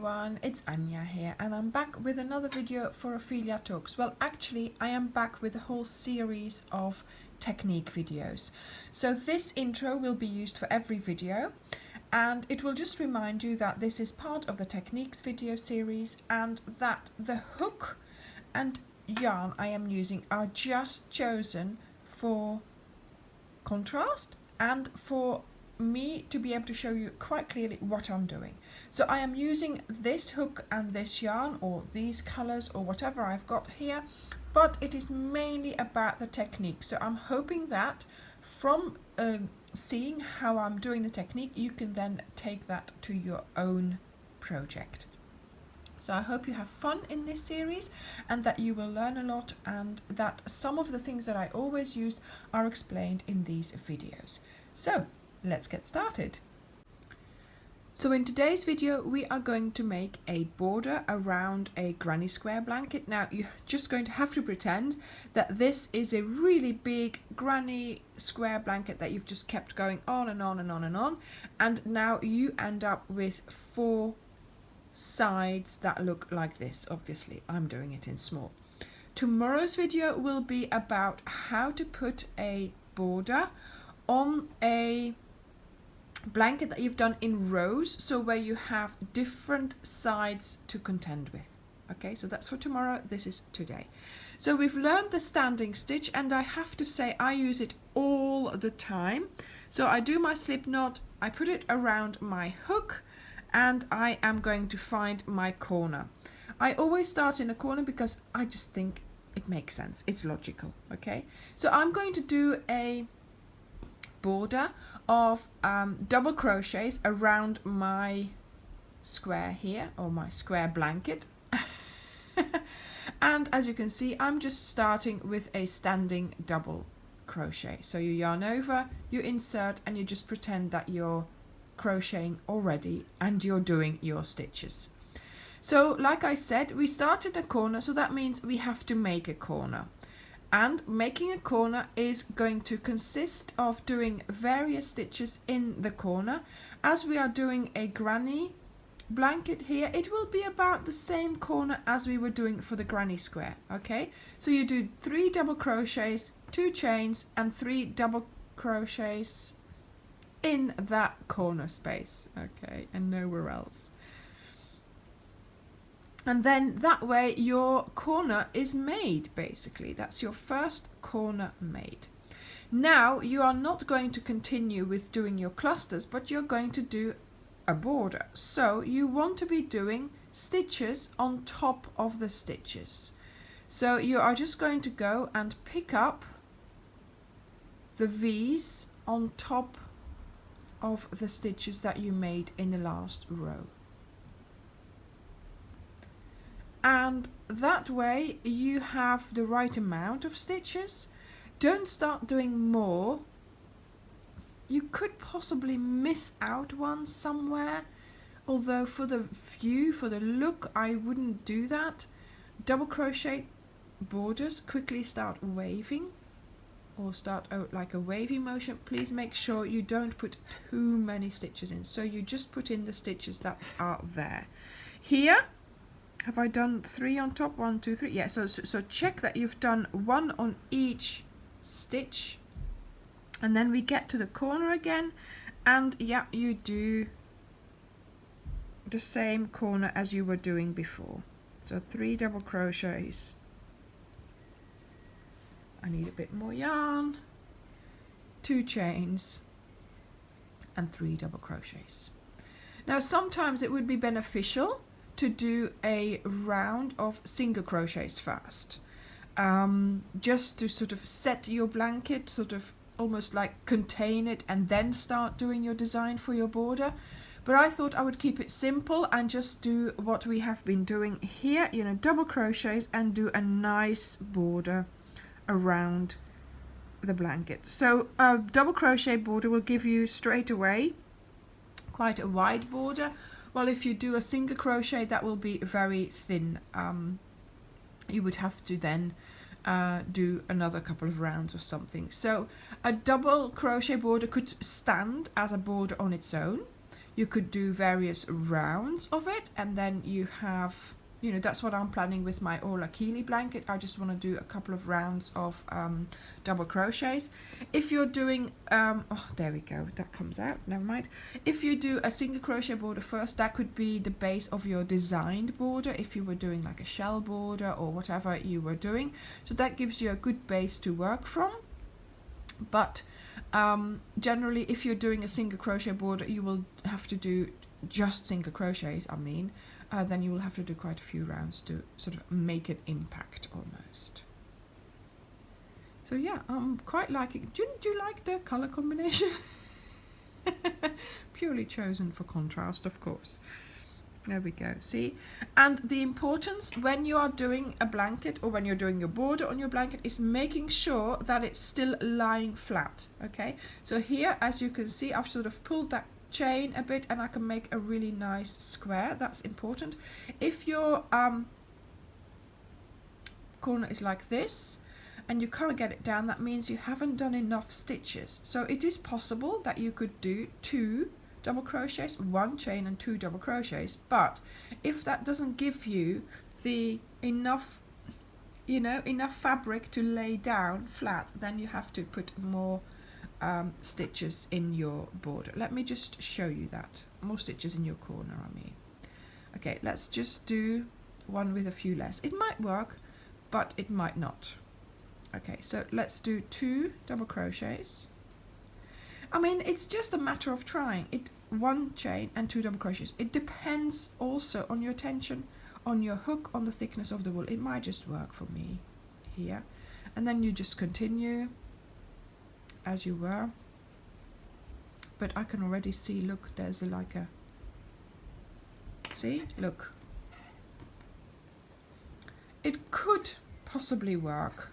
everyone, it's Anya here and I'm back with another video for Ophelia Talks. Well, actually I am back with a whole series of technique videos. So this intro will be used for every video and it will just remind you that this is part of the techniques video series and that the hook and yarn I am using are just chosen for contrast and for me to be able to show you quite clearly what I'm doing. So I am using this hook and this yarn or these colors or whatever I've got here, but it is mainly about the technique. So I'm hoping that from seeing how I'm doing the technique, you can then take that to your own project. So I hope you have fun in this series and that you will learn a lot and that some of the things that I always used are explained in these videos. So let's get started. So in today's video we are going to make a border around a granny square blanket. Now you're just going to have to pretend that this is a really big granny square blanket that you've just kept going on and on and on and on, and now you end up with 4 sides that look like this. Obviously I'm doing it in small. Tomorrow's video will be about how to put a border on a blanket that you've done in rows, so where you have different sides to contend with. Okay, so that's for tomorrow. This is today. So we've learned the standing stitch and I have to say I use it all the time. So I do my slip knot, I put it around my hook and I am going to find my corner. I always start in a corner because I just think it makes sense, it's logical. Okay, so I'm going to do a border of double crochets around my square here, or my square blanket. And as you can see, I'm just starting with a standing double crochet. So you yarn over, you insert, and you just pretend that you're crocheting already and you're doing your stitches. So like I said, we started a corner, so that means we have to make a corner. And making a corner is going to consist of doing various stitches in the corner. As we are doing a granny blanket here, it will be about the same corner as we were doing for the granny square. Okay, so you do 3 double crochets, 2 chains and 3 double crochets in that corner space. Okay, and nowhere else. And then that way your corner is made, basically. That's your first corner made. Now you are not going to continue with doing your clusters, but you're going to do a border. So you want to be doing stitches on top of the stitches. So you are just going to go and pick up the V's on top of the stitches that you made in the last row. And that way you have the right amount of stitches. Don't start doing more. You could possibly miss out one somewhere, although for the view, for the look, I wouldn't do that. Double crochet borders quickly start waving or start out like a wavy motion. Please make sure you don't put too many stitches in, so you just put in the stitches that are there. Here have I done 3 on top? 1, 2, 3. Yeah, so check that you've done 1 on each stitch. And then we get to the corner again. And yeah, you do the same corner as you were doing before. So 3 double crochets. I need a bit more yarn. 2 chains. And 3 double crochets. Now sometimes it would be beneficial to do a round of single crochets first, just to sort of set your blanket, sort of almost like contain it and then start doing your design for your border. But I thought I would keep it simple and just do what we have been doing here, you know, double crochets, and do a nice border around the blanket. So a double crochet border will give you straight away quite a wide border. Well, if you do a single crochet, that will be very thin. You would have to then do another couple of rounds of something. So a double crochet border could stand as a border on its own. you could do various rounds of it, and then you have, you know, that's what I'm planning with my Ola Keely blanket. I just want to do a couple of rounds of double crochets. If you're doing, oh, there we go, that comes out, never mind. If you do a single crochet border first, that could be the base of your designed border if you were doing like a shell border or whatever you were doing. So that gives you a good base to work from. But generally, if you're doing a single crochet border, you will have to do just single crochets, I mean. Then you will have to do quite a few rounds to sort of make an impact almost. So yeah, I'm quite liking. Do you like the color combination? Purely chosen for contrast, of course. There we go, see? And the importance when you are doing a blanket or when you're doing your border on your blanket is making sure that it's still lying flat, okay? So here, as you can see, I've sort of pulled that chain a bit and I can make a really nice square. That's important. If your corner is like this and you can't get it down, that means you haven't done enough stitches. So it is possible that you could do 2 double crochets, 1 chain and 2 double crochets, but if that doesn't give you the enough, you know, enough fabric to lay down flat, then you have to put more stitches in your border. Let me just show you that. More stitches in your corner, I mean. Okay, let's just do one with a few less. It might work, but it might not. Okay, so let's do 2 double crochets. I mean, it's just a matter of trying it. 1 chain and 2 double crochets. It depends also on your tension, on your hook, on the thickness of the wool. It might just work for me here. And then you just continue as you were. But I can already see, look, there's like a, see, look. It could possibly work,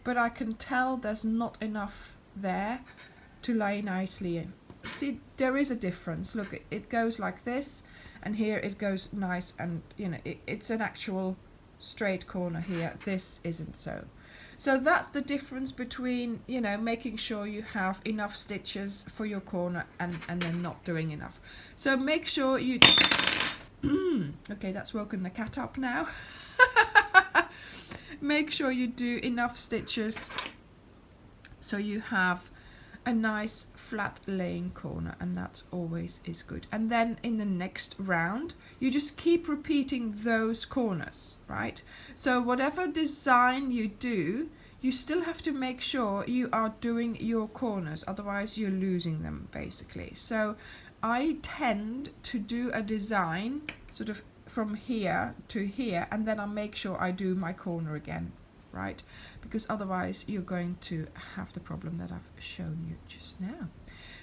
but I can tell there's not enough there to lay nicely in. See, there is a difference. Look, it goes like this, and here it goes nice, and you know, it's an actual straight corner here. This isn't so. So that's the difference between, you know, making sure you have enough stitches for your corner and then not doing enough. So make sure you okay, that's woken the cat up now. Make sure you do enough stitches so you have a nice flat laying corner, and that always is good. And then in the next round you just keep repeating those corners, right? So whatever design you do, you still have to make sure you are doing your corners, otherwise you're losing them basically. So I tend to do a design sort of from here to here, and then I make sure I do my corner again, right? Because otherwise you're going to have the problem that I've shown you just now.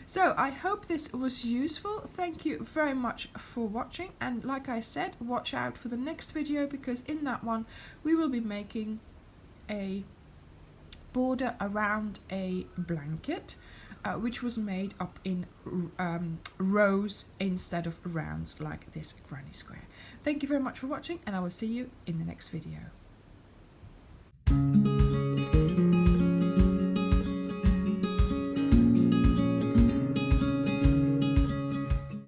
So I hope this was useful. Thank you very much for watching, and like I said, watch out for the next video, because in that one we will be making a border around a blanket, which was made up in rows instead of rounds like this granny square. Thank you very much for watching, and I will see you in the next video.